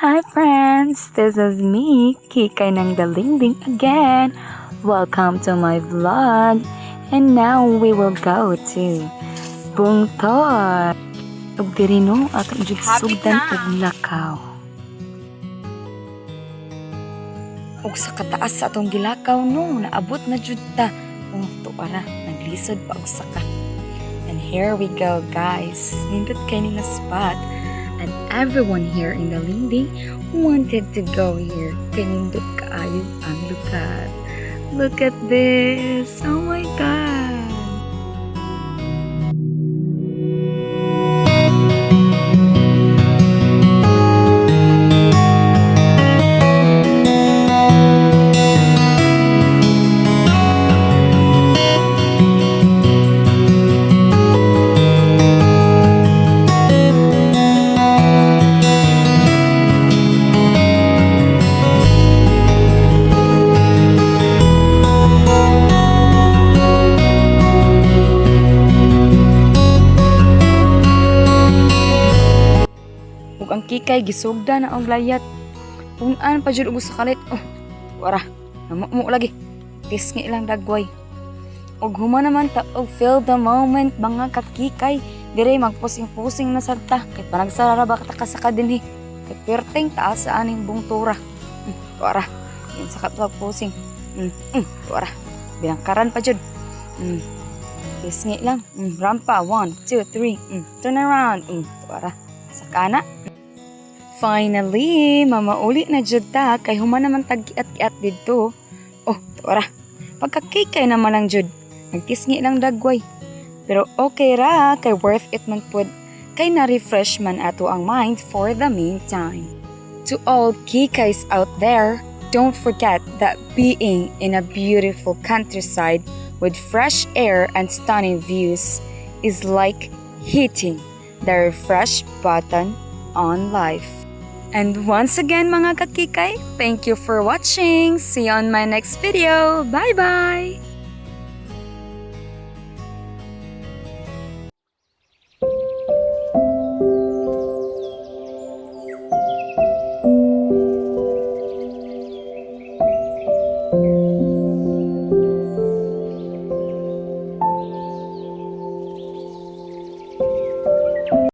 Hi friends, this is me, Kikay ng Dalingding again. Welcome to my vlog. And now we will go to Bungtod. Ug diri no atong jud sugdan og lakaw. Ug sa kataas sa atong gilakaw no, naabot na jud ta. Tuara, naglisod pa og saka. And here we go guys. Nindot kay ni nga spot. And everyone here in the Dalingding wanted to go here. Kanindot kaayo ang lugar. Look at this! Oh my God! Ug ang kikay gisugda na ang layat. Punan pa jud og sa kalit. Wara, namo lagi. Tisngi lang dagway. Ug human naman ta og feel the moment mga kakikay. Dire magpusing-pusing na sadta kay panagsara ba ta ka dinhi. Kay perteng taas sa aning bungtura. Wara, yan sa katwag pusing. Wara. Bilangkaran pa jud. Tisngi lang. Rampa 1 2 3. Turn around. Wara. Sakana. Finally, mamauli na jud ta kay human naman tag-kiat-kiat didto. Tara. Pagkakikay naman lang jud. Nagtisngi lang dagway. Pero okay ra kay worth it man pud kay na-refresh man ato ang mind for the meantime. To all kikays out there, don't forget that being in a beautiful countryside with fresh air and stunning views is like hitting the refresh button on life. And once again mga kakikay, thank you for watching. See you on my next video. Bye-bye!